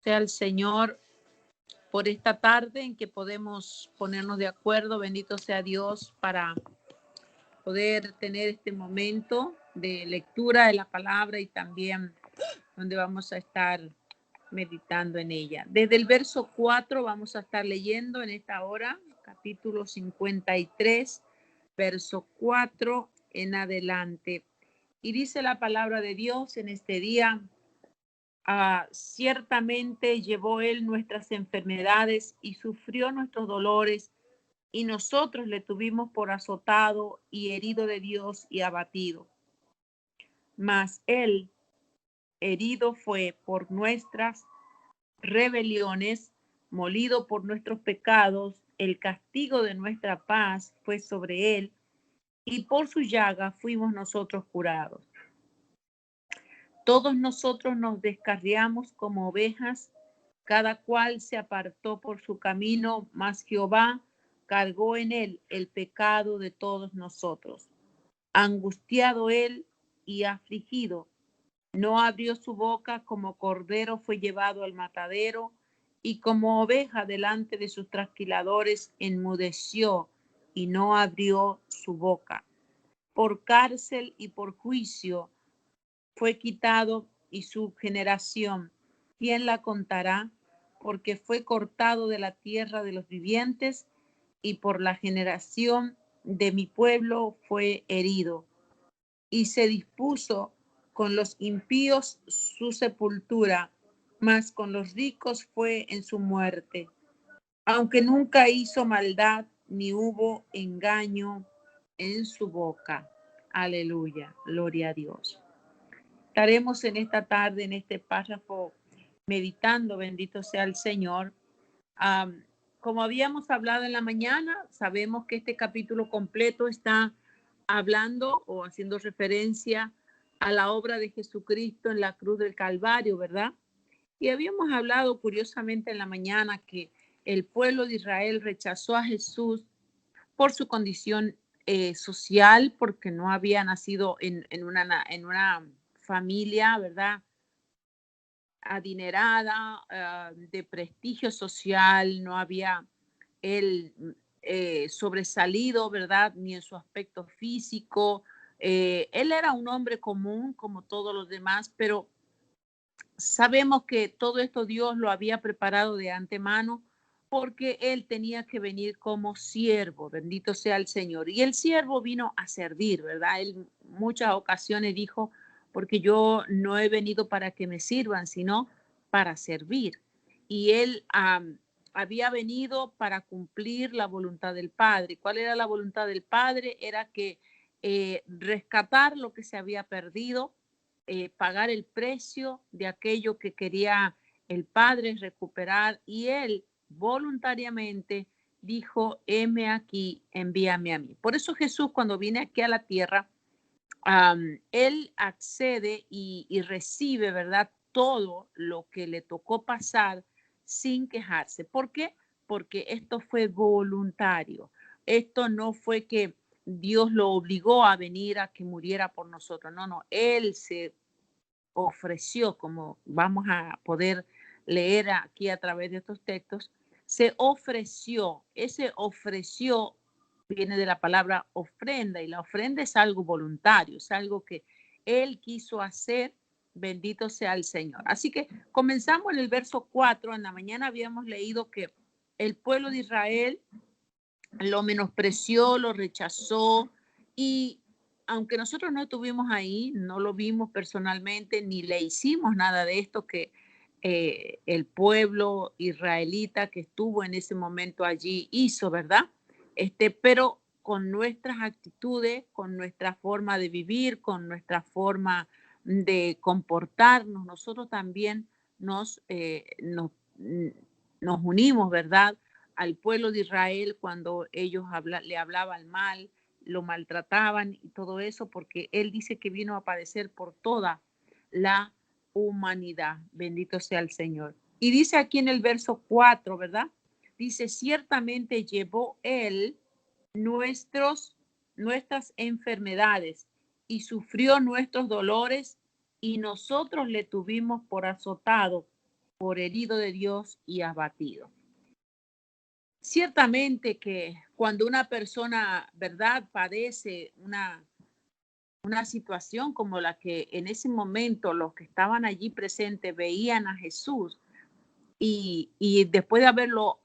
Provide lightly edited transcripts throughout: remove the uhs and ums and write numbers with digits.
sea el Señor por esta tarde en que podemos ponernos de acuerdo. Bendito sea Dios para poder tener este momento de lectura de la palabra y también donde vamos a estar meditando en ella. Desde el verso 4 vamos a estar leyendo en esta hora, capítulo 53, verso 4 en adelante. Y dice la palabra de Dios en este día: ciertamente llevó él nuestras enfermedades y sufrió nuestros dolores, y nosotros le tuvimos por azotado y herido de Dios y abatido. Mas él herido fue por nuestras rebeliones, molido por nuestros pecados, el castigo de nuestra paz fue sobre él, y por su llaga fuimos nosotros curados. Todos nosotros nos descarriamos como ovejas, cada cual se apartó por su camino, mas Jehová cargó en él el pecado de todos nosotros. Angustiado él y afligido, no abrió su boca, como cordero fue llevado al matadero, y como oveja delante de sus trasquiladores enmudeció y no abrió su boca. Por cárcel y por juicio fue quitado, y su generación, ¿quién la contará? Porque fue cortado de la tierra de los vivientes, y por la generación de mi pueblo fue herido. Y se dispuso con los impíos su sepultura, mas con los ricos fue en su muerte. Aunque nunca hizo maldad, ni hubo engaño en su boca. Aleluya, gloria a Dios. Estaremos en esta tarde, en este párrafo, meditando, bendito sea el Señor. Como habíamos hablado en la mañana, sabemos que este capítulo completo está hablando o haciendo referencia a la obra de Jesucristo en la cruz del Calvario, ¿verdad? Y habíamos hablado curiosamente en la mañana que el pueblo de Israel rechazó a Jesús por su condición social, porque no había nacido en una familia, ¿verdad?, adinerada, de prestigio social. No había él sobresalido, ¿verdad?, ni en su aspecto físico. Él era un hombre común como todos los demás, pero sabemos que todo esto Dios lo había preparado de antemano, porque él tenía que venir como siervo, bendito sea el Señor. Y el siervo vino a servir, ¿verdad? Él muchas ocasiones dijo: porque yo no he venido para que me sirvan, sino para servir. Y él había venido para cumplir la voluntad del Padre. ¿Cuál era la voluntad del Padre? Era que rescatar lo que se había perdido, pagar el precio de aquello que quería el Padre recuperar, y él voluntariamente dijo: heme aquí, envíame a mí. Por eso Jesús, cuando viene aquí a la tierra, él accede y recibe, ¿verdad?, todo lo que le tocó pasar sin quejarse. ¿Por qué? Porque esto fue voluntario. Esto no fue que Dios lo obligó a venir a que muriera por nosotros. No, no, él se ofreció, como vamos a poder leer aquí a través de estos textos. Se ofreció. Ese ofreció viene de la palabra ofrenda, y la ofrenda es algo voluntario, es algo que él quiso hacer. Bendito sea el Señor. Así que comenzamos en el verso 4. En la mañana habíamos leído que el pueblo de Israel lo menospreció, lo rechazó, y aunque nosotros no estuvimos ahí, no lo vimos personalmente, ni le hicimos nada de esto que el pueblo israelita que estuvo en ese momento allí hizo, ¿verdad? Pero con nuestras actitudes, con nuestra forma de vivir, con nuestra forma de comportarnos, nosotros también nos unimos, ¿verdad?, al pueblo de Israel cuando ellos le hablaban mal, lo maltrataban y todo eso, porque él dice que vino a padecer por toda la humanidad. Bendito sea el Señor. Y dice aquí en el verso 4, ¿verdad? Dice: ciertamente llevó él nuestras enfermedades y sufrió nuestros dolores, y nosotros le tuvimos por azotado por herido de Dios y abatido. Ciertamente que cuando una persona, ¿verdad?, padece una situación como la que en ese momento los que estaban allí presentes veían a Jesús y después de haberlo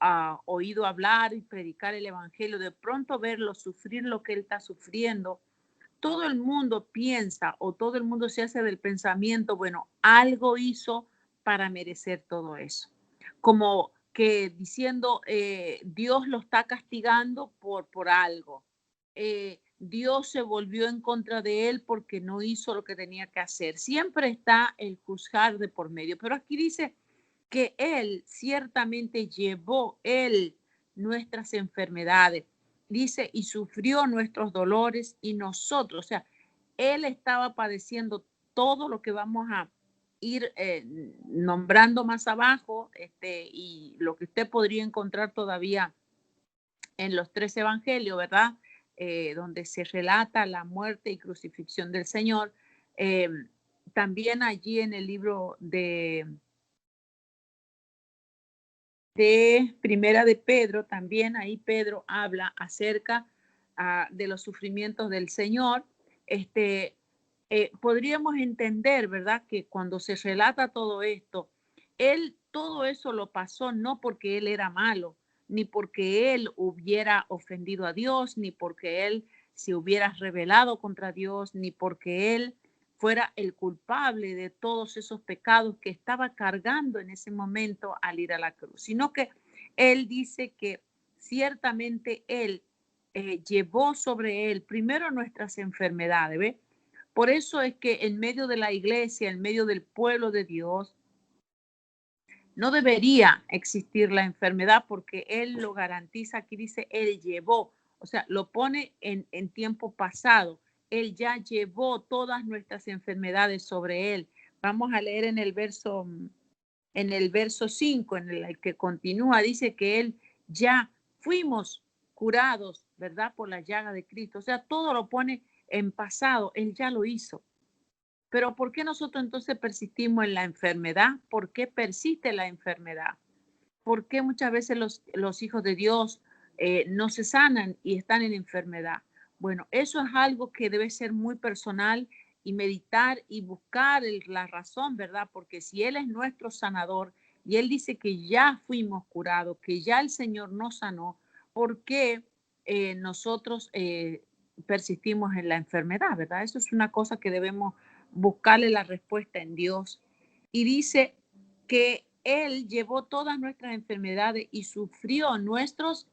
oído hablar y predicar el evangelio, de pronto verlo sufrir lo que él está sufriendo, todo el mundo piensa o todo el mundo se hace del pensamiento, bueno, algo hizo para merecer todo eso. Como que diciendo, Dios lo está castigando por algo. Dios se volvió en contra de él porque no hizo lo que tenía que hacer. Siempre está el juzgar de por medio. Pero aquí dice que él ciertamente llevó él nuestras enfermedades. Dice, y sufrió nuestros dolores y nosotros, o sea, él estaba padeciendo todo lo que vamos a ir nombrando más abajo, y lo que usted podría encontrar todavía en los 3 evangelios, ¿verdad? Donde se relata la muerte y crucifixión del Señor. Eh, También allí en el libro de Primera de Pedro, también ahí Pedro habla acerca de los sufrimientos del Señor. Podríamos entender, ¿verdad?, que cuando se relata todo esto, él todo eso lo pasó no porque él era malo, ni porque él hubiera ofendido a Dios, ni porque él se hubiera rebelado contra Dios, ni porque él fuera el culpable de todos esos pecados que estaba cargando en ese momento al ir a la cruz, sino que él dice que ciertamente él llevó sobre él primero nuestras enfermedades, ¿ve? Por eso es que en medio de la iglesia, en medio del pueblo de Dios, no debería existir la enfermedad porque Él lo garantiza. Aquí dice, Él llevó, o sea, lo pone en tiempo pasado. Él ya llevó todas nuestras enfermedades sobre Él. Vamos a leer en el verso 5, en el que continúa, dice que Él ya fuimos curados, ¿verdad? Por la llaga de Cristo. O sea, todo lo pone en pasado. Él ya lo hizo. Pero ¿por qué nosotros entonces persistimos en la enfermedad? ¿Por qué persiste la enfermedad? ¿Por qué muchas veces los hijos de Dios no se sanan y están en enfermedad? Bueno, eso es algo que debe ser muy personal y meditar y buscar la razón, ¿verdad? Porque si Él es nuestro sanador y Él dice que ya fuimos curados, que ya el Señor nos sanó, ¿por qué nosotros persistimos en la enfermedad, ¿verdad? Eso es una cosa que debemos buscarle la respuesta en Dios. Y dice que Él llevó todas nuestras enfermedades y sufrió nuestros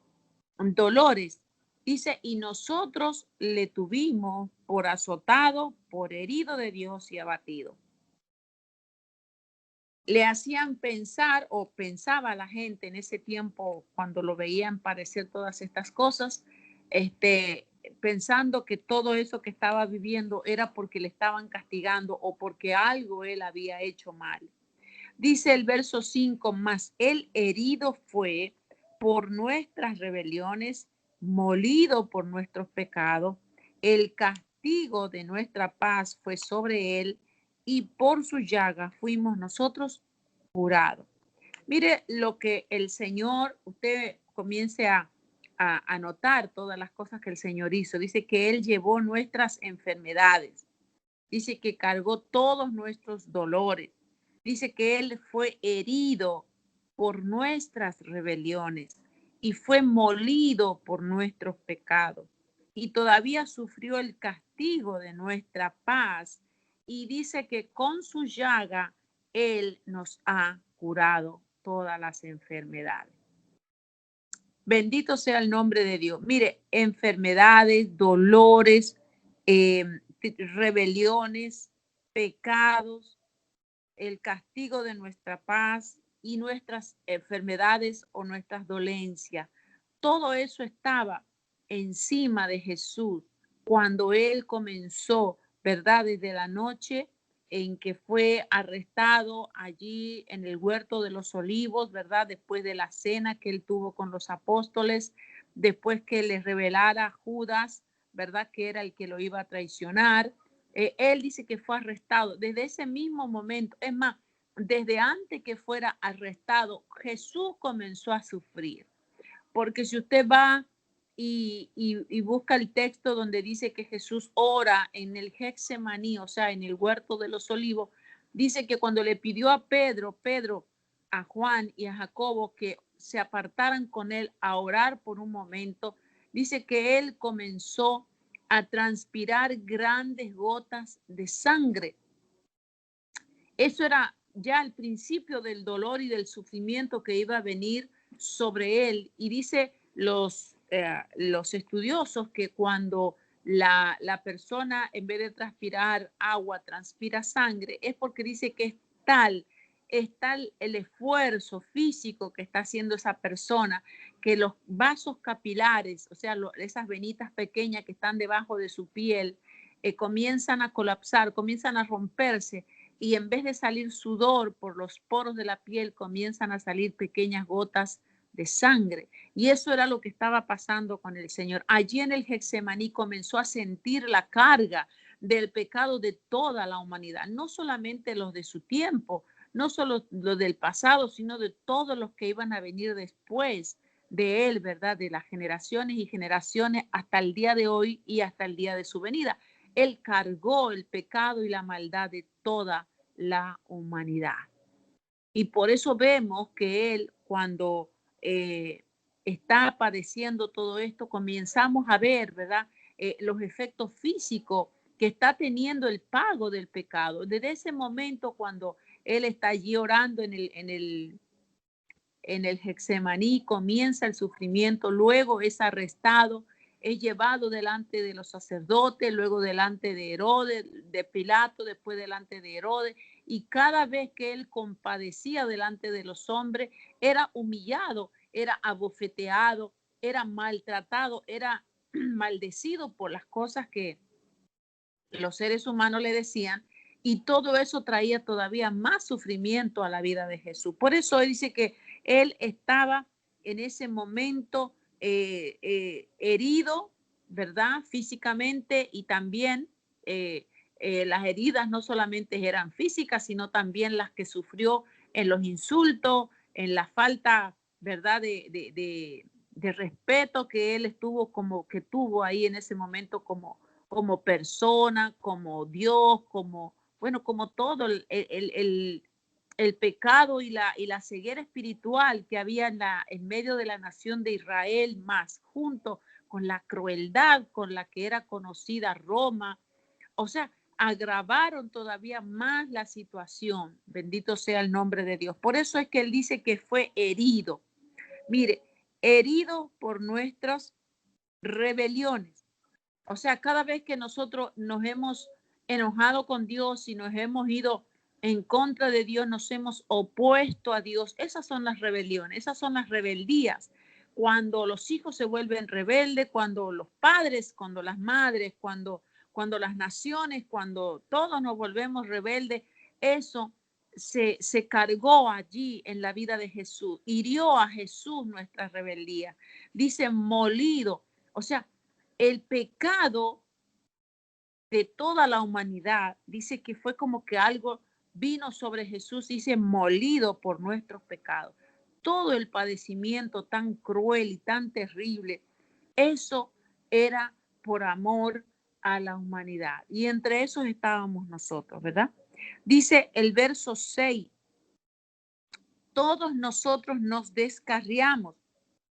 dolores. Dice, y nosotros le tuvimos por azotado, por herido de Dios y abatido. Le hacían pensar o pensaba la gente en ese tiempo cuando lo veían padecer todas estas cosas, pensando que todo eso que estaba viviendo era porque le estaban castigando o porque algo él había hecho mal. Dice el verso 5, más el herido fue por nuestras rebeliones, molido por nuestros pecados, el castigo de nuestra paz fue sobre él y por su llaga fuimos nosotros curados. Mire lo que el Señor, usted comience a notar todas las cosas que el Señor hizo. Dice que Él llevó nuestras enfermedades. Dice que cargó todos nuestros dolores. Dice que Él fue herido por nuestras rebeliones y fue molido por nuestros pecados. Y todavía sufrió el castigo de nuestra paz. Y dice que con su llaga Él nos ha curado todas las enfermedades. Bendito sea el nombre de Dios. Mire, enfermedades, dolores, rebeliones, pecados, el castigo de nuestra paz y nuestras enfermedades o nuestras dolencias. Todo eso estaba encima de Jesús cuando Él comenzó, ¿verdad? Desde la noche en que fue arrestado allí en el huerto de los olivos, ¿verdad? Después de la cena que Él tuvo con los apóstoles, después que le revelara a Judas, ¿verdad? Que era el que lo iba a traicionar. Él dice que fue arrestado desde ese mismo momento. Es más, desde antes que fuera arrestado, Jesús comenzó a sufrir. Porque si usted va y busca el texto donde dice que Jesús ora en el Getsemaní, o sea, en el huerto de los olivos, dice que cuando le pidió a Pedro, a Juan y a Jacobo que se apartaran con él a orar por un momento, dice que él comenzó a transpirar grandes gotas de sangre. Eso era ya el principio del dolor y del sufrimiento que iba a venir sobre él. Y dice los estudiosos que cuando la persona en vez de transpirar agua transpira sangre, es porque dice que es tal el esfuerzo físico que está haciendo esa persona, que los vasos capilares, o sea, esas venitas pequeñas que están debajo de su piel, comienzan a colapsar, comienzan a romperse, y en vez de salir sudor por los poros de la piel, comienzan a salir pequeñas gotas de sangre. Y eso era lo que estaba pasando con el Señor. Allí en el Getsemaní comenzó a sentir la carga del pecado de toda la humanidad, no solamente los de su tiempo, no solo los del pasado, sino de todos los que iban a venir después de él, ¿verdad? De las generaciones y generaciones hasta el día de hoy y hasta el día de su venida. Él cargó el pecado y la maldad de toda la humanidad. Y por eso vemos que él, cuando está padeciendo todo esto, comenzamos a ver, ¿verdad? Los efectos físicos que está teniendo el pago del pecado. Desde ese momento, cuando él está allí orando en el Getsemaní, comienza el sufrimiento, luego es arrestado, es llevado delante de los sacerdotes, luego delante de Herodes, de Pilato, después delante de Herodes, y cada vez que él compadecía delante de los hombres, era humillado, era abofeteado, era maltratado, era maldecido por las cosas que los seres humanos le decían, y todo eso traía todavía más sufrimiento a la vida de Jesús. Por eso él dice que él estaba en ese momento herido, ¿verdad? Físicamente, y también las heridas no solamente eran físicas, sino también las que sufrió en los insultos, en la falta, ¿verdad? De respeto que él estuvo como que tuvo ahí en ese momento como persona, como Dios, como, bueno, como todo el pecado y la ceguera espiritual que había en medio de la nación de Israel, más junto con la crueldad con la que era conocida Roma. O sea, agravaron todavía más la situación. Bendito sea el nombre de Dios. Por eso es que él dice que fue herido. Mire, herido por nuestras rebeliones. O sea, cada vez que nosotros nos hemos enojado con Dios y nos hemos ido en contra de Dios, nos hemos opuesto a Dios, esas son las rebeliones, esas son las rebeldías. Cuando los hijos se vuelven rebeldes, cuando los padres, cuando las madres, cuando las naciones, cuando todos nos volvemos rebeldes, eso se cargó allí en la vida de Jesús, hirió a Jesús nuestra rebeldía. Dice molido, o sea, el pecado de toda la humanidad, dice que fue como que algo vino sobre Jesús, dice, molido por nuestros pecados. Todo el padecimiento tan cruel y tan terrible, eso era por amor a la humanidad. Y entre esos estábamos nosotros, ¿verdad? Dice el verso 6, todos nosotros nos descarriamos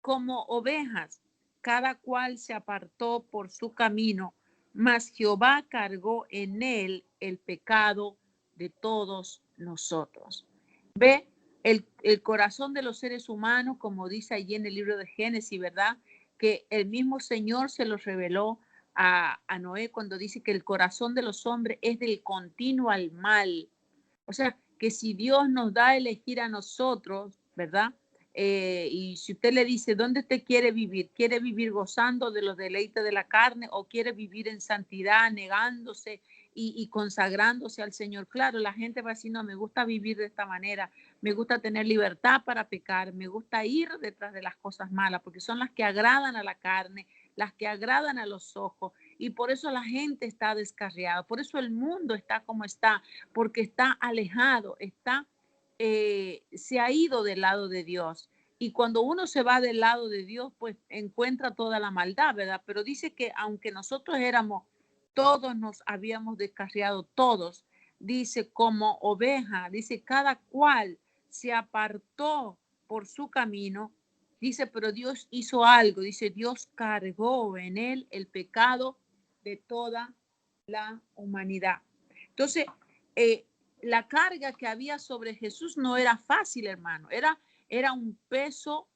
como ovejas, cada cual se apartó por su camino, mas Jehová cargó en él el pecado de todos nosotros. Ve el corazón de los seres humanos, como dice allí en el libro de Génesis, ¿verdad? Que el mismo Señor se los reveló a Noé cuando dice que el corazón de los hombres es del continuo al mal. O sea, que si Dios nos da a elegir a nosotros, ¿verdad? Y si usted le dice, ¿dónde usted quiere vivir? ¿Quiere vivir gozando de los deleites de la carne o quiere vivir en santidad, negándose y consagrándose al Señor? Claro, la gente va a decir, no, me gusta vivir de esta manera, me gusta tener libertad para pecar, me gusta ir detrás de las cosas malas, porque son las que agradan a la carne, las que agradan a los ojos, y por eso la gente está descarriada, por eso el mundo está como está, porque está alejado, está se ha ido del lado de Dios. Y cuando uno se va del lado de Dios, pues encuentra toda la maldad, ¿verdad? Pero dice que aunque nosotros éramos, todos nos habíamos descarriado, todos, dice como oveja, dice cada cual se apartó por su camino, dice, pero Dios hizo algo, dice, Dios cargó en él el pecado de toda la humanidad. Entonces, eh, la carga que había sobre Jesús no era fácil, hermano, era un peso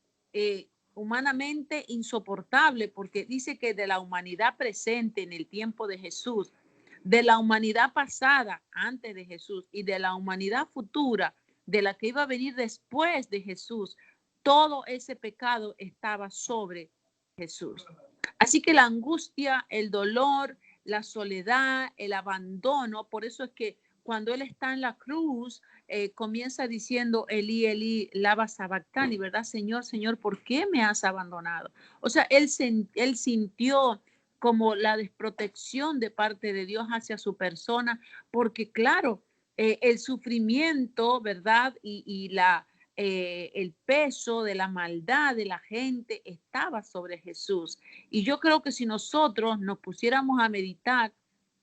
humanamente insoportable, porque dice que de la humanidad presente en el tiempo de Jesús, de la humanidad pasada antes de Jesús y de la humanidad futura, de la que iba a venir después de Jesús, todo ese pecado estaba sobre Jesús. Así que la angustia, el dolor, la soledad, el abandono, por eso es que cuando él está en la cruz, comienza diciendo, Elí, Elí, lama sabactani, ¿verdad? Señor, Señor, ¿por qué me has abandonado? O sea, él sintió como la desprotección de parte de Dios hacia su persona, porque claro, el sufrimiento, ¿verdad? El peso de la maldad de la gente estaba sobre Jesús. Y yo creo que si nosotros nos pusiéramos a meditar,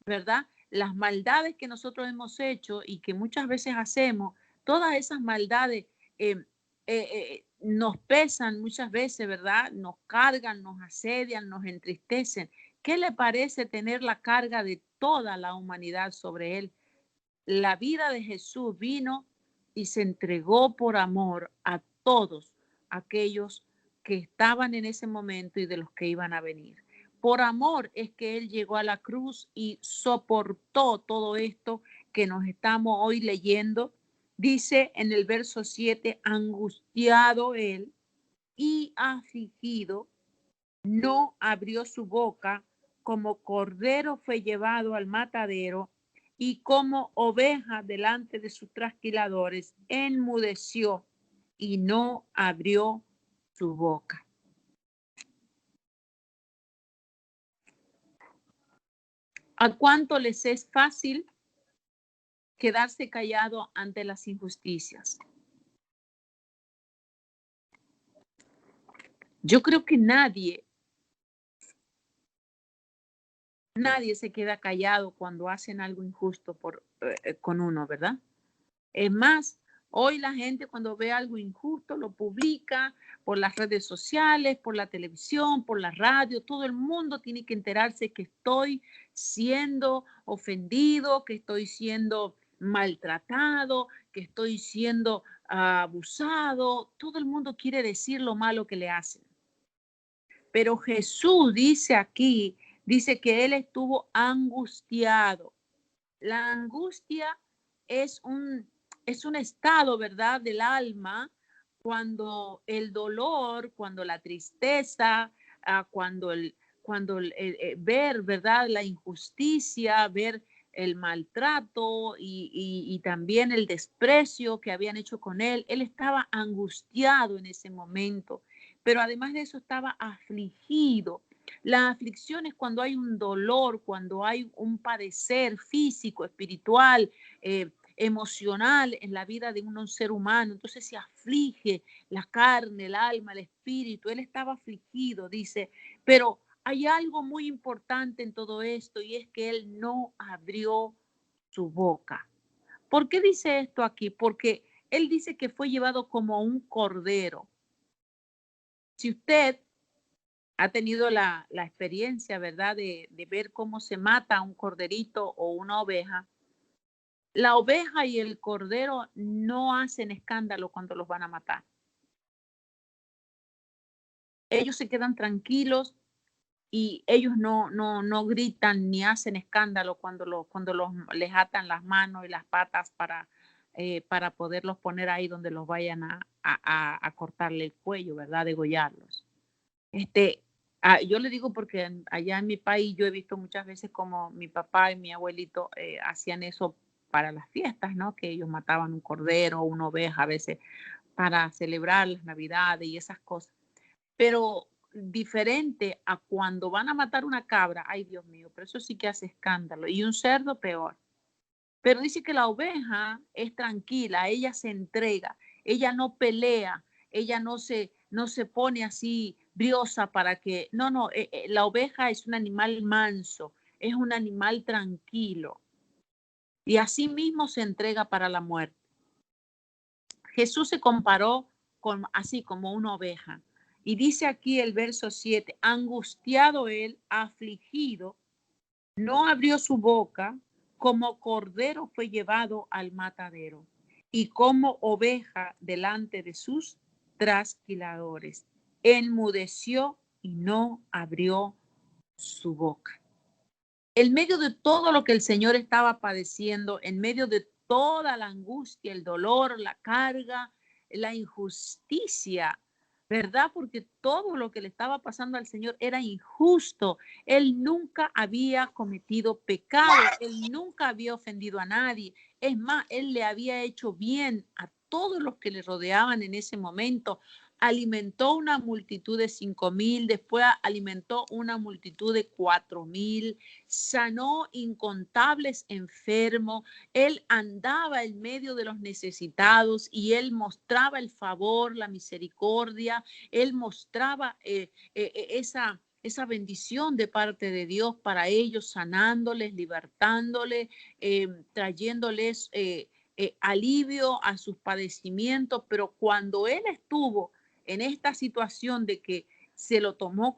¿verdad? Las maldades que nosotros hemos hecho y que muchas veces hacemos, todas esas maldades nos pesan muchas veces, ¿verdad? Nos cargan, nos asedian, nos entristecen. ¿Qué le parece tener la carga de toda la humanidad sobre él? La vida de Jesús vino y se entregó por amor a todos aquellos que estaban en ese momento y de los que iban a venir. Por amor es que Él llegó a la cruz y soportó todo esto que nos estamos hoy leyendo. Dice en el verso 7, angustiado Él y afligido, no abrió su boca, como cordero fue llevado al matadero, y como oveja delante de sus trasquiladores, enmudeció y no abrió su boca. ¿A cuánto les es fácil quedarse callado ante las injusticias? Yo creo que nadie se queda callado cuando hacen algo injusto con uno, ¿verdad? Es más, hoy la gente cuando ve algo injusto lo publica por las redes sociales, por la televisión, por la radio. Todo el mundo tiene que enterarse que estoy siendo ofendido, que estoy siendo maltratado, que estoy siendo abusado. Todo el mundo quiere decir lo malo que le hacen. Pero Jesús dice aquí, dice que él estuvo angustiado. La angustia es es un estado, ¿verdad?, del alma cuando el dolor, cuando la tristeza, ver, ¿verdad?, la injusticia, ver el maltrato y también el desprecio que habían hecho con él. Él estaba angustiado en ese momento, pero además de eso estaba afligido. La aflicción es cuando hay un dolor, cuando hay un padecer físico, espiritual, emocional en la vida de un ser humano. Entonces se aflige la carne, el alma, el espíritu. Él estaba afligido, dice, pero hay algo muy importante en todo esto y es que él no abrió su boca. ¿Por qué dice esto aquí? Porque él dice que fue llevado como un cordero. Si usted ha tenido la experiencia, ¿verdad?, de ver cómo se mata un corderito o una oveja. La oveja y el cordero no hacen escándalo cuando los van a matar. Ellos se quedan tranquilos y ellos no gritan ni hacen escándalo cuando les atan las manos y las patas para poderlos poner ahí donde los vayan a cortarle el cuello, ¿verdad?, degollarlos. Este, yo le digo porque allá en mi país yo he visto muchas veces como mi papá y mi abuelito hacían eso para las fiestas, ¿no? Que ellos mataban un cordero o una oveja a veces para celebrar las navidades y esas cosas. Pero diferente a cuando van a matar una cabra, ay Dios mío, pero eso sí que hace escándalo. Y un cerdo peor. Pero dice que la oveja es tranquila, ella se entrega, ella no pelea, ella no se pone así briosa para que, no, la oveja es un animal manso, es un animal tranquilo y así mismo se entrega para la muerte. Jesús se comparó con así como una oveja. Y dice aquí el verso 7, angustiado él, afligido, no abrió su boca, como cordero fue llevado al matadero, y como oveja delante de sus trasquiladores. Enmudeció y no abrió su boca. En medio de todo lo que el Señor estaba padeciendo, en medio de toda la angustia, el dolor, la carga, la injusticia, ¿verdad? Porque todo lo que le estaba pasando al Señor era injusto. Él nunca había cometido pecado, él nunca había ofendido a nadie. Es más, él le había hecho bien a todos los que le rodeaban en ese momento. Alimentó una multitud de 5,000, después alimentó una multitud de 4,000, sanó incontables enfermos, él andaba en medio de los necesitados y él mostraba el favor, la misericordia, él mostraba esa bendición de parte de Dios para ellos, sanándoles, libertándoles, trayéndoles alivio a sus padecimientos, pero cuando él estuvo en esta situación de que se lo tomó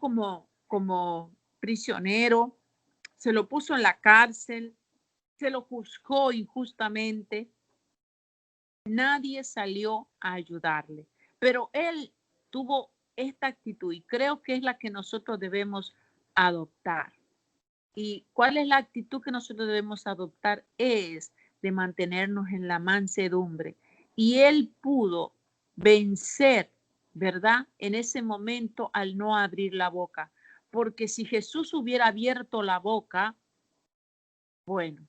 como prisionero, se lo puso en la cárcel, se lo juzgó injustamente, nadie salió a ayudarle. Pero él tuvo esta actitud y creo que es la que nosotros debemos adoptar. ¿Y cuál es la actitud que nosotros debemos adoptar? Es de mantenernos en la mansedumbre. Y él pudo vencer, ¿verdad? En ese momento al no abrir la boca. Porque si Jesús hubiera abierto la boca, bueno,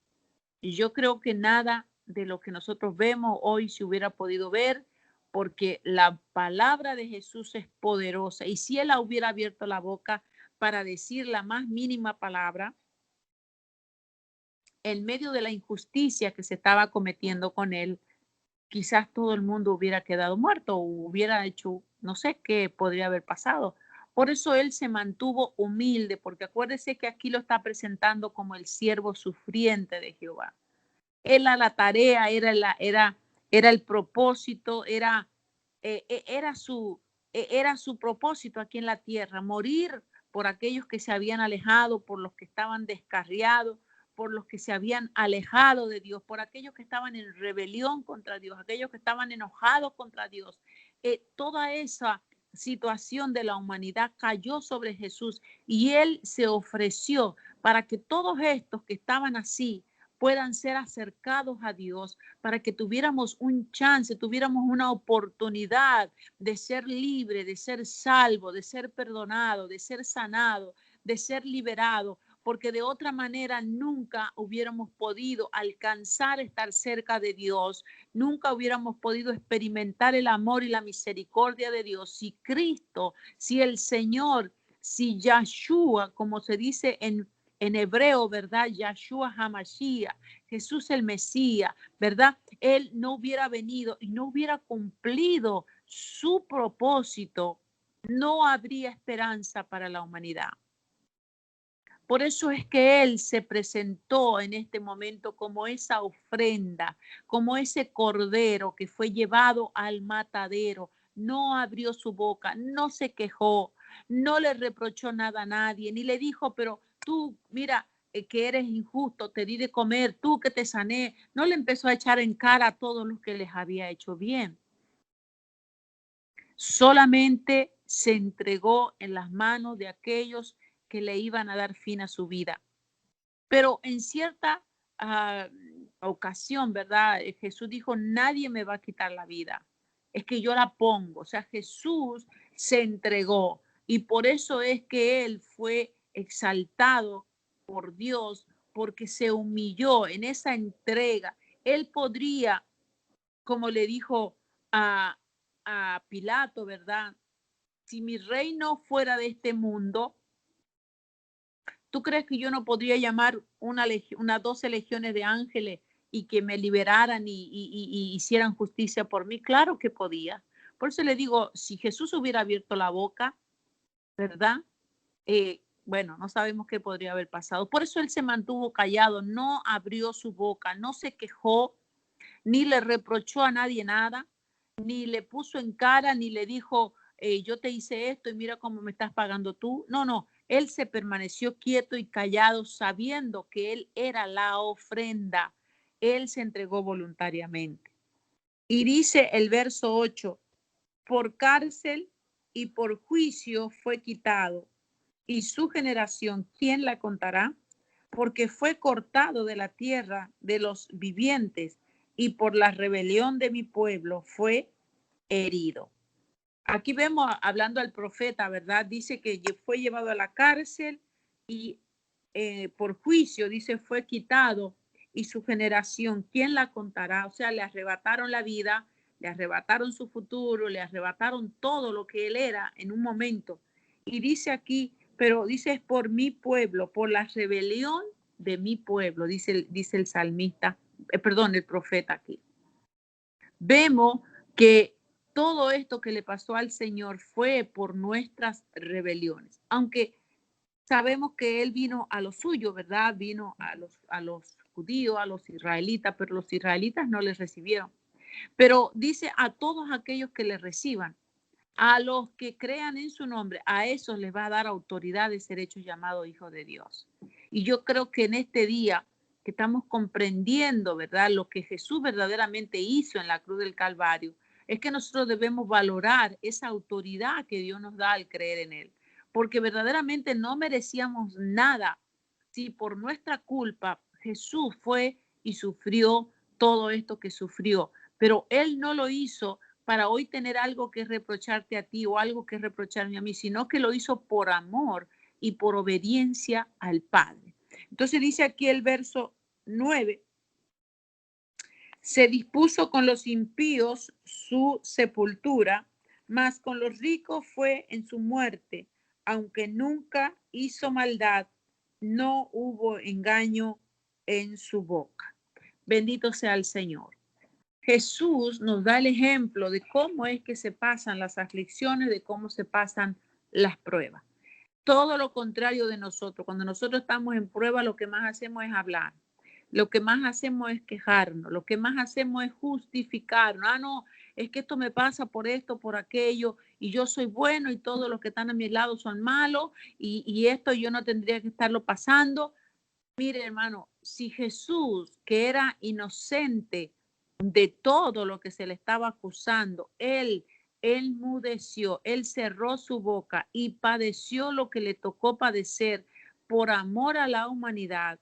y yo creo que nada de lo que nosotros vemos hoy se hubiera podido ver porque la palabra de Jesús es poderosa. Y si él hubiera abierto la boca para decir la más mínima palabra, en medio de la injusticia que se estaba cometiendo con él, quizás todo el mundo hubiera quedado muerto o hubiera hecho, no sé qué podría haber pasado. Por eso él se mantuvo humilde, porque acuérdese que aquí lo está presentando como el siervo sufriente de Jehová. Era la tarea, era el propósito, era su propósito aquí en la tierra, morir por aquellos que se habían alejado, por los que estaban descarriados, por los que se habían alejado de Dios, por aquellos que estaban en rebelión contra Dios, aquellos que estaban enojados contra Dios. Toda esa situación de la humanidad cayó sobre Jesús y él se ofreció para que todos estos que estaban así puedan ser acercados a Dios, para que tuviéramos un chance, tuviéramos una oportunidad de ser libre, de ser salvo, de ser perdonado, de ser sanado, de ser liberado, porque de otra manera nunca hubiéramos podido alcanzar estar cerca de Dios, nunca hubiéramos podido experimentar el amor y la misericordia de Dios. Si Cristo, si el Señor, si Yahshua, como se dice en hebreo, ¿verdad? Yahshua HaMashiach, Jesús el Mesías, ¿verdad? Él no hubiera venido y no hubiera cumplido su propósito, no habría esperanza para la humanidad. Por eso es que Él se presentó en este momento como esa ofrenda, como ese cordero que fue llevado al matadero. No abrió su boca, no se quejó, no le reprochó nada a nadie, ni le dijo, pero tú, mira, que eres injusto, te di de comer, tú que te sané. No le empezó a echar en cara a todos los que les había hecho bien. Solamente se entregó en las manos de aquellos que le iban a dar fin a su vida. Pero en cierta ocasión, ¿verdad? Jesús dijo, nadie me va a quitar la vida. Es que yo la pongo. O sea, Jesús se entregó y por eso es que él fue exaltado por Dios, porque se humilló en esa entrega. Él podría, como le dijo a, a Pilato, ¿verdad? Si mi reino fuera de este mundo, ¿tú crees que yo no podría llamar unas 12 legiones de ángeles y que me liberaran y hicieran justicia por mí? Claro que podía. Por eso le digo, si Jesús hubiera abierto la boca, ¿verdad? Bueno, no sabemos qué podría haber pasado. Por eso él se mantuvo callado, no abrió su boca, no se quejó, ni le reprochó a nadie nada, ni le puso en cara, ni le dijo, yo te hice esto y mira cómo me estás pagando tú. No, no, él se permaneció quieto y callado sabiendo que él era la ofrenda. Él se entregó voluntariamente. Y dice el verso 8, por cárcel y por juicio fue quitado. Y su generación, ¿quién la contará? Porque fue cortado de la tierra de los vivientes y por la rebelión de mi pueblo fue herido. Aquí vemos, hablando al profeta, ¿verdad? Dice que fue llevado a la cárcel y por juicio, dice, fue quitado. Y su generación, ¿quién la contará? O sea, le arrebataron la vida, le arrebataron su futuro, le arrebataron todo lo que él era en un momento. Y dice aquí, pero dice, es por mi pueblo, por la rebelión de mi pueblo, dice el salmista, perdón, el profeta aquí. Vemos que todo esto que le pasó al Señor fue por nuestras rebeliones, aunque sabemos que Él vino a lo suyo, ¿verdad? Vino a los judíos, a los israelitas, pero los israelitas no les recibieron. Pero dice a todos aquellos que le reciban, a los que crean en su nombre, a esos les va a dar autoridad de ser hechos llamados hijos de Dios. Y yo creo que en este día que estamos comprendiendo, ¿verdad? Lo que Jesús verdaderamente hizo en la cruz del Calvario, es que nosotros debemos valorar esa autoridad que Dios nos da al creer en Él. Porque verdaderamente no merecíamos nada si por nuestra culpa Jesús fue y sufrió todo esto que sufrió. Pero Él no lo hizo para hoy tener algo que reprocharte a ti o algo que reprocharme a mí, sino que lo hizo por amor y por obediencia al Padre. Entonces dice aquí el verso 9, se dispuso con los impíos su sepultura, mas con los ricos fue en su muerte, aunque nunca hizo maldad, no hubo engaño en su boca. Bendito sea el Señor. Jesús nos da el ejemplo de cómo es que se pasan las aflicciones, de cómo se pasan las pruebas. Todo lo contrario de nosotros. Cuando nosotros estamos en prueba, lo que más hacemos es hablar. Lo que más hacemos es quejarnos. Lo que más hacemos es justificarnos. Ah, no, es que esto me pasa por esto, por aquello, y yo soy bueno y todos los que están a mi lado son malos, y esto yo no tendría que estarlo pasando. Mire, hermano, si Jesús, que era inocente de todo lo que se le estaba acusando, él mudeció, él cerró su boca y padeció lo que le tocó padecer por amor a la humanidad.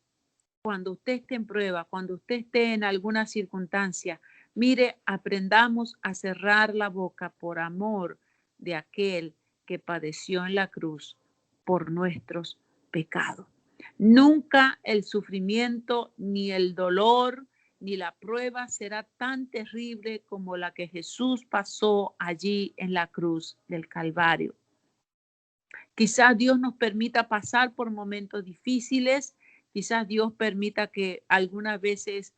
Cuando usted esté en prueba, cuando usted esté en alguna circunstancia, mire, aprendamos a cerrar la boca por amor de aquel que padeció en la cruz por nuestros pecados. Nunca el sufrimiento, ni el dolor, ni la prueba será tan terrible como la que Jesús pasó allí en la cruz del Calvario. Quizás Dios nos permita pasar por momentos difíciles, quizás Dios permita que algunas veces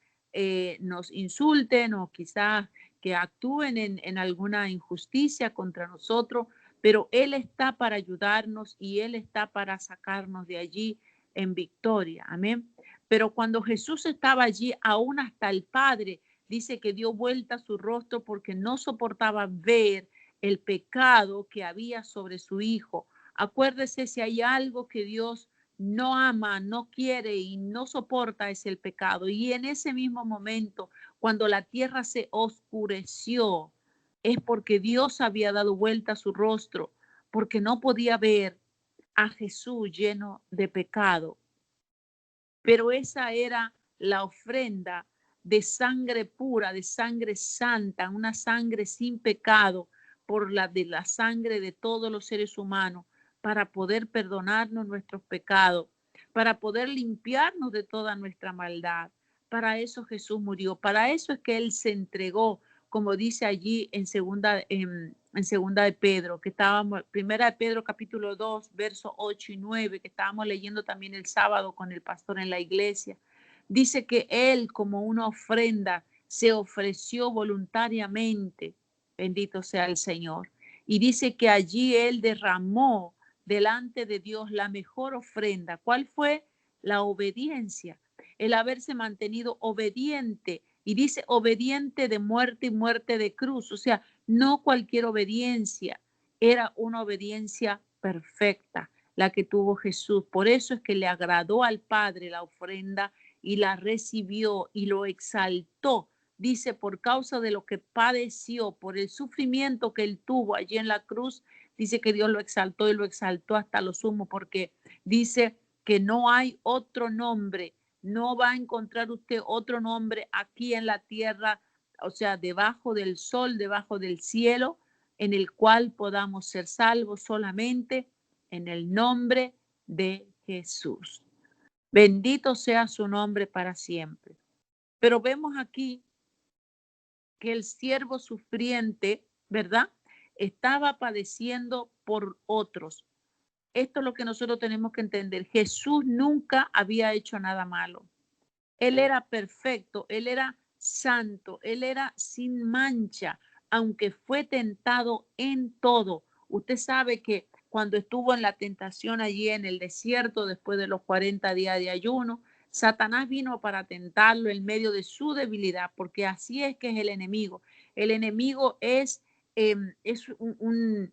nos insulten o quizás que actúen en alguna injusticia contra nosotros, pero Él está para ayudarnos y Él está para sacarnos de allí en victoria. Amén. Pero cuando Jesús estaba allí, aún hasta el Padre dice que dio vuelta su rostro porque no soportaba ver el pecado que había sobre su Hijo. Acuérdese, si hay algo que Dios no ama, no quiere y no soporta, es el pecado. Y en ese mismo momento, cuando la tierra se oscureció, es porque Dios había dado vuelta su rostro, porque no podía ver a Jesús lleno de pecado. Pero esa era la ofrenda de sangre pura, de sangre santa, una sangre sin pecado, por la de la sangre de todos los seres humanos, para poder perdonarnos nuestros pecados, para poder limpiarnos de toda nuestra maldad. Para eso Jesús murió, para eso es que Él se entregó, como dice allí en segunda de Pedro, que estábamos, primera de Pedro capítulo 2, versos 8 y 9, que estábamos leyendo también el sábado con el pastor en la iglesia. Dice que Él, como una ofrenda, se ofreció voluntariamente. Bendito sea el Señor. Y dice que allí Él derramó delante de Dios la mejor ofrenda. ¿Cuál fue? La obediencia, el haberse mantenido obediente. Y dice obediente de muerte y muerte de cruz. O sea, no cualquier obediencia, era una obediencia perfecta la que tuvo Jesús. Por eso es que le agradó al Padre la ofrenda y la recibió y lo exaltó. Dice, por causa de lo que padeció, por el sufrimiento que él tuvo allí en la cruz, dice que Dios lo exaltó y lo exaltó hasta lo sumo, porque dice que no hay otro nombre, no va a encontrar usted otro nombre aquí en la tierra, o sea, debajo del sol, debajo del cielo, en el cual podamos ser salvos solamente en el nombre de Jesús. Bendito sea su nombre para siempre. Pero vemos aquí que el siervo sufriente, ¿verdad? Estaba padeciendo por otros. Esto es lo que nosotros tenemos que entender. Jesús nunca había hecho nada malo. Él era perfecto, él era santo, él era sin mancha, aunque fue tentado en todo. Usted sabe que cuando estuvo en la tentación allí en el desierto, después de los 40 días de ayuno, Satanás vino para tentarlo en medio de su debilidad, porque así es que es el enemigo. El enemigo es un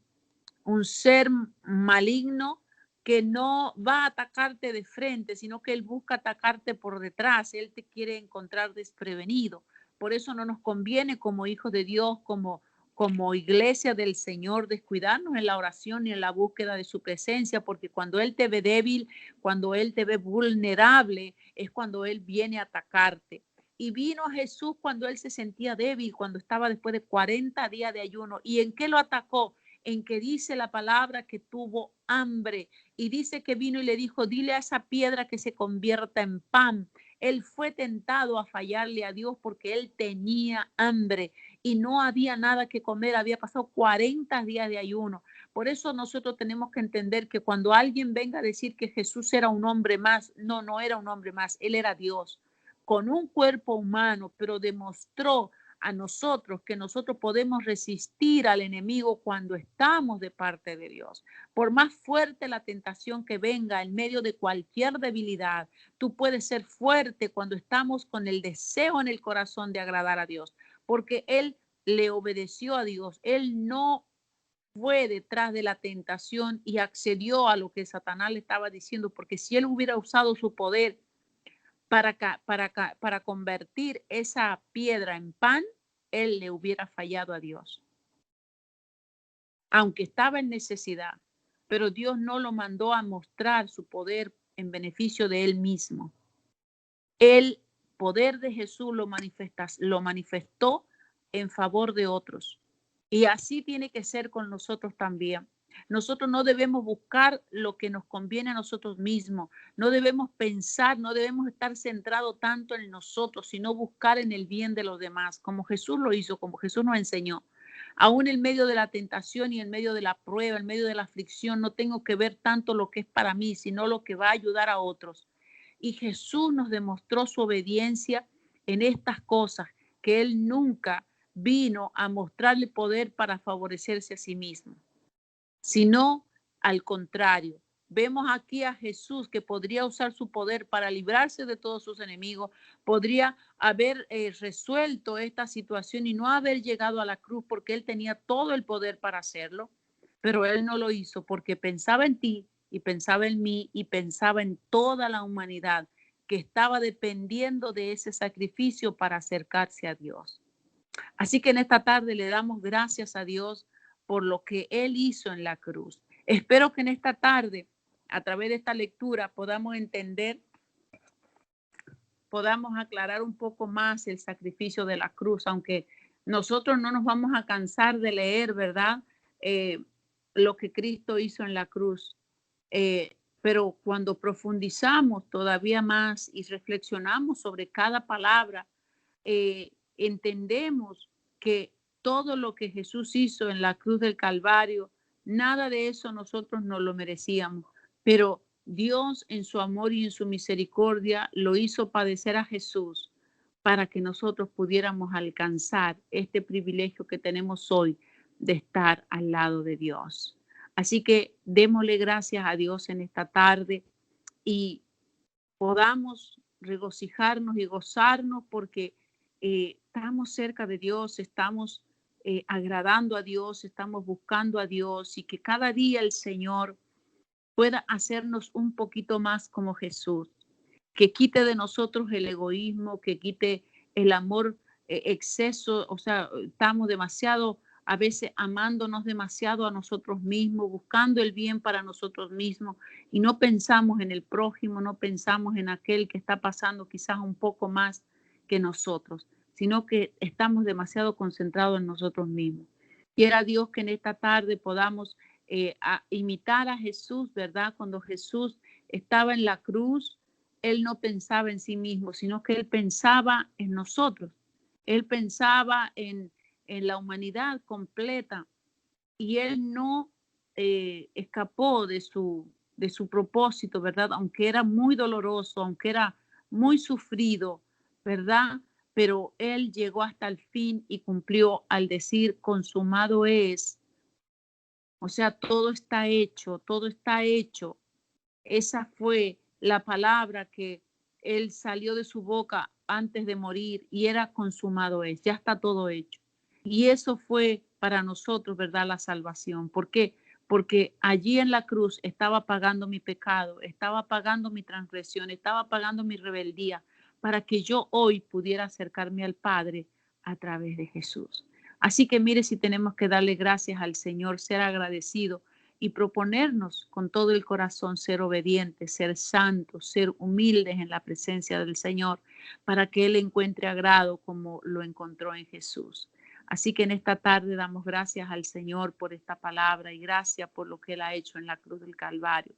ser maligno que no va a atacarte de frente, sino que él busca atacarte por detrás. Él te quiere encontrar desprevenido. Por eso no nos conviene como hijos de Dios, como iglesia del Señor, descuidarnos en la oración y en la búsqueda de su presencia, porque cuando Él te ve débil, cuando Él te ve vulnerable, es cuando Él viene a atacarte. Y vino a Jesús cuando Él se sentía débil, cuando estaba después de 40 días de ayuno. ¿Y en qué lo atacó? En que dice la palabra que tuvo hambre y dice que vino y le dijo, dile a esa piedra que se convierta en pan. Él fue tentado a fallarle a Dios porque él tenía hambre y no había nada que comer, había pasado 40 días de ayuno. Por eso nosotros tenemos que entender que cuando alguien venga a decir que Jesús era un hombre más, no, no era un hombre más, él era Dios con un cuerpo humano, pero demostró a nosotros que nosotros podemos resistir al enemigo cuando estamos de parte de Dios. Por más fuerte la tentación que venga en medio de cualquier debilidad, tú puedes ser fuerte cuando estamos con el deseo en el corazón de agradar a Dios, porque Él le obedeció a Dios. Él no fue detrás de la tentación y accedió a lo que Satanás le estaba diciendo, porque si él hubiera usado su poder para convertir esa piedra en pan, él le hubiera fallado a Dios, aunque estaba en necesidad, pero Dios no lo mandó a mostrar su poder en beneficio de él mismo. El poder de Jesús lo manifestó en favor de otros. Y así tiene que ser con nosotros también. Nosotros no debemos buscar lo que nos conviene a nosotros mismos. No debemos pensar, no debemos estar centrados tanto en nosotros, sino buscar en el bien de los demás, como Jesús lo hizo, como Jesús nos enseñó. Aún en medio de la tentación y en medio de la prueba, en medio de la aflicción, no tengo que ver tanto lo que es para mí, sino lo que va a ayudar a otros. Y Jesús nos demostró su obediencia en estas cosas, que Él nunca vino a mostrarle poder para favorecerse a sí mismo, sino al contrario. Vemos aquí a Jesús que podría usar su poder para librarse de todos sus enemigos, podría haber resuelto esta situación y no haber llegado a la cruz porque él tenía todo el poder para hacerlo, pero él no lo hizo porque pensaba en ti y pensaba en mí y pensaba en toda la humanidad que estaba dependiendo de ese sacrificio para acercarse a Dios. Así que en esta tarde le damos gracias a Dios por lo que Él hizo en la cruz. Espero que en esta tarde, a través de esta lectura, podamos entender, podamos aclarar un poco más el sacrificio de la cruz, aunque nosotros no nos vamos a cansar de leer, ¿verdad? Lo que Cristo hizo en la cruz. Pero cuando profundizamos todavía más y reflexionamos sobre cada palabra, entendemos que todo lo que Jesús hizo en la cruz del Calvario, nada de eso nosotros no lo merecíamos, pero Dios en su amor y en su misericordia lo hizo padecer a Jesús para que nosotros pudiéramos alcanzar este privilegio que tenemos hoy de estar al lado de Dios. Así que démosle gracias a Dios en esta tarde y podamos regocijarnos y gozarnos porque estamos cerca de Dios, estamos agradando a Dios, estamos buscando a Dios y que cada día el Señor pueda hacernos un poquito más como Jesús, que quite de nosotros el egoísmo, que quite el amor exceso, o sea, estamos demasiado, a veces amándonos demasiado a nosotros mismos, buscando el bien para nosotros mismos y no pensamos en el prójimo, no pensamos en aquel que está pasando quizás un poco más que nosotros, sino que estamos demasiado concentrados en nosotros mismos. Quiera Dios que en esta tarde podamos imitar a Jesús, ¿verdad? Cuando Jesús estaba en la cruz, él no pensaba en sí mismo, sino que él pensaba en nosotros. Él pensaba en la humanidad completa y él no escapó de su propósito, ¿verdad? Aunque era muy doloroso, aunque era muy sufrido, ¿verdad? Pero él llegó hasta el fin y cumplió al decir, consumado es. O sea, todo está hecho, todo está hecho. Esa fue la palabra que él salió de su boca antes de morir y era consumado es, ya está todo hecho. Y eso fue para nosotros, ¿verdad? La salvación. ¿Por qué? Porque allí en la cruz estaba pagando mi pecado, estaba pagando mi transgresión, estaba pagando mi rebeldía para que yo hoy pudiera acercarme al Padre a través de Jesús. Así que mire si tenemos que darle gracias al Señor, ser agradecido y proponernos con todo el corazón ser obedientes, ser santos, ser humildes en la presencia del Señor para que Él encuentre agrado como lo encontró en Jesús. Así que en esta tarde damos gracias al Señor por esta palabra y gracias por lo que Él ha hecho en la cruz del Calvario.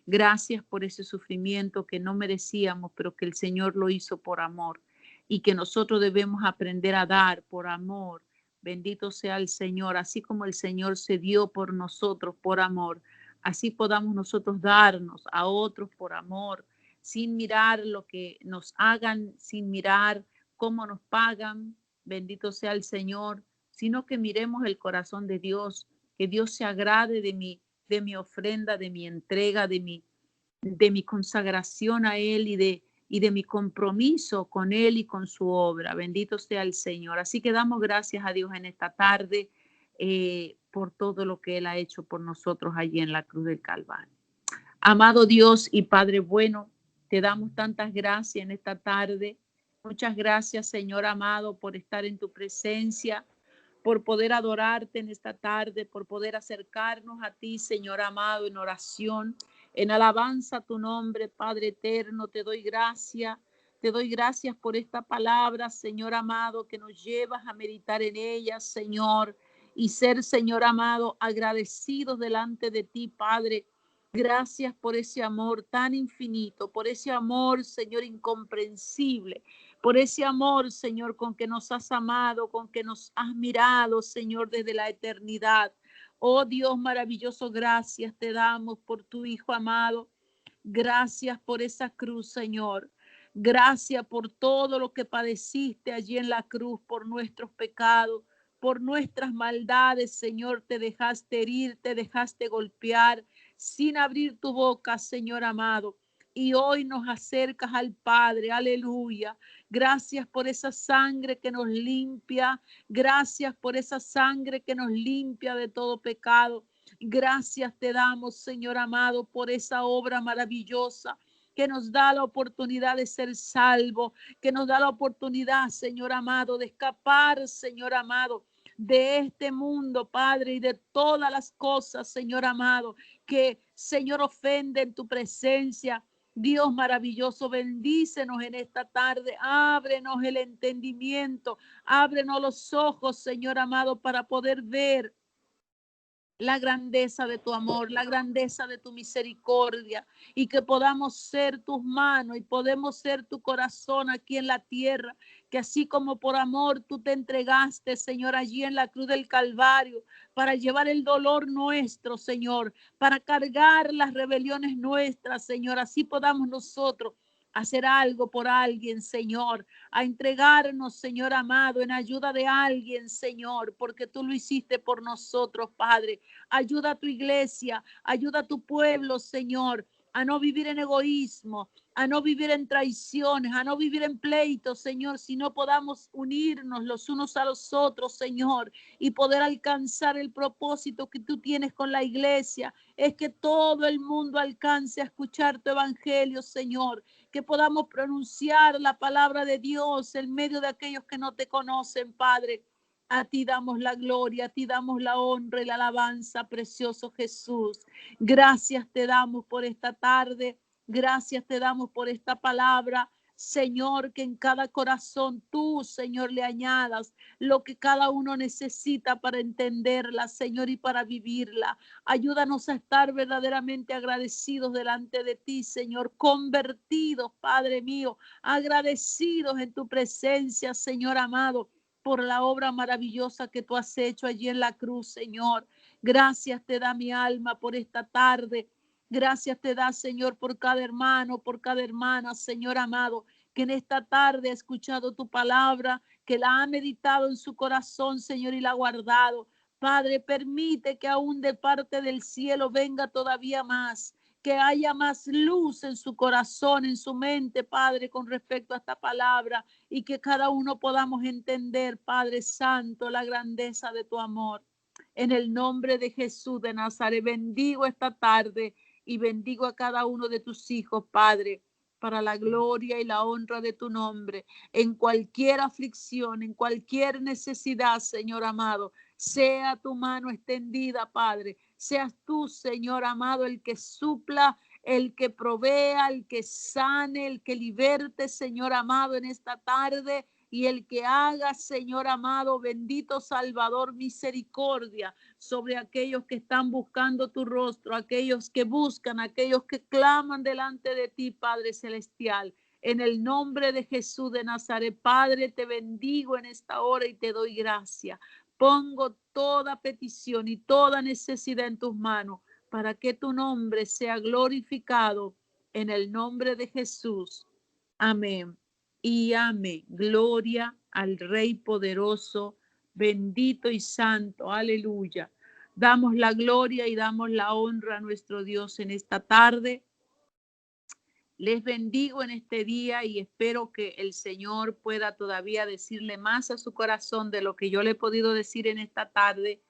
Gracias por ese sufrimiento que no merecíamos, pero que el Señor lo hizo por amor y que nosotros debemos aprender a dar por amor. Bendito sea el Señor, así como el Señor se dio por nosotros por amor, así podamos nosotros darnos a otros por amor, sin mirar lo que nos hagan, sin mirar cómo nos pagan. Bendito sea el Señor, sino que miremos el corazón de Dios, que Dios se agrade de mi ofrenda, de mi entrega, de mi consagración a Él y de mi compromiso con Él y con su obra. Bendito sea el Señor. Así que damos gracias a Dios en esta tarde por todo lo que Él ha hecho por nosotros allí en la cruz del Calvario. Amado Dios y Padre bueno, te damos tantas gracias en esta tarde. Muchas gracias, Señor amado, por estar en tu presencia, por poder adorarte en esta tarde, por poder acercarnos a ti, Señor amado, en oración, en alabanza a tu nombre, Padre eterno. Te doy gracias. Te doy gracias por esta palabra, Señor amado, que nos llevas a meditar en ella, Señor, y ser, Señor amado, agradecidos delante de ti, Padre. Gracias por ese amor tan infinito, por ese amor, Señor, incomprensible, por ese amor, Señor, con que nos has amado, con que nos has mirado, Señor, desde la eternidad. Oh Dios maravilloso, gracias te damos por tu Hijo amado. Gracias por esa cruz, Señor. Gracias por todo lo que padeciste allí en la cruz, por nuestros pecados, por nuestras maldades, Señor. Te dejaste herir, te dejaste golpear sin abrir tu boca, Señor amado. Y hoy nos acercas al Padre, aleluya. Gracias por esa sangre que nos limpia. Gracias por esa sangre que nos limpia de todo pecado. Gracias te damos, Señor amado, por esa obra maravillosa que nos da la oportunidad de ser salvo, que nos da la oportunidad, Señor amado, de escapar, Señor amado, de este mundo, Padre, y de todas las cosas, Señor amado, que, Señor, ofende en tu presencia. Dios maravilloso, bendícenos en esta tarde, ábrenos el entendimiento, ábrenos los ojos, Señor amado, para poder ver la grandeza de tu amor, la grandeza de tu misericordia, y que podamos ser tus manos y podemos ser tu corazón aquí en la tierra, que así como por amor tú te entregaste, Señor, allí en la cruz del Calvario, para llevar el dolor nuestro, Señor, para cargar las rebeliones nuestras, Señor, así podamos nosotros hacer algo por alguien, Señor, a entregarnos, Señor amado, en ayuda de alguien, Señor, porque tú lo hiciste por nosotros, Padre. Ayuda a tu iglesia, ayuda a tu pueblo, Señor, a no vivir en egoísmo, a no vivir en traiciones, a no vivir en pleitos, Señor, si no podamos unirnos los unos a los otros, Señor, y poder alcanzar el propósito que tú tienes con la iglesia, es que todo el mundo alcance a escuchar tu evangelio, Señor, que podamos pronunciar la palabra de Dios en medio de aquellos que no te conocen, Padre. A ti damos la gloria, a ti damos la honra y la alabanza, precioso Jesús. Gracias te damos por esta tarde, gracias te damos por esta palabra. Señor, que en cada corazón tú, Señor, le añadas lo que cada uno necesita para entenderla, Señor, y para vivirla. Ayúdanos a estar verdaderamente agradecidos delante de ti, Señor, convertidos, Padre mío, agradecidos en tu presencia, Señor amado, por la obra maravillosa que tú has hecho allí en la cruz, Señor. Gracias te da mi alma por esta tarde. Gracias te da, Señor, por cada hermano, por cada hermana, Señor amado, que en esta tarde ha escuchado tu palabra, que la ha meditado en su corazón, Señor, y la ha guardado. Padre, permite que aún de parte del cielo venga todavía más, que haya más luz en su corazón, en su mente, Padre, con respecto a esta palabra, y que cada uno podamos entender, Padre Santo, la grandeza de tu amor. En el nombre de Jesús de Nazaret, bendigo esta tarde y bendigo a cada uno de tus hijos, Padre, para la gloria y la honra de tu nombre. En cualquier aflicción, en cualquier necesidad, Señor amado, sea tu mano extendida, Padre. Seas tú, Señor amado, el que supla, el que provea, el que sane, el que liberte, Señor amado, en esta tarde. Y el que haga, Señor amado, bendito Salvador, misericordia sobre aquellos que están buscando tu rostro, aquellos que buscan, aquellos que claman delante de ti, Padre Celestial. En el nombre de Jesús de Nazaret, Padre, te bendigo en esta hora y te doy gracia. Pongo toda petición y toda necesidad en tus manos para que tu nombre sea glorificado en el nombre de Jesús. Amén y amén. Gloria al Rey poderoso, bendito y santo. Aleluya. Damos la gloria y damos la honra a nuestro Dios en esta tarde. Les bendigo en este día y espero que el Señor pueda todavía decirle más a su corazón de lo que yo le he podido decir en esta tarde.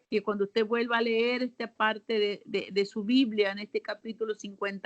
Que cuando usted vuelva a leer esta parte de su Biblia, en este capítulo 50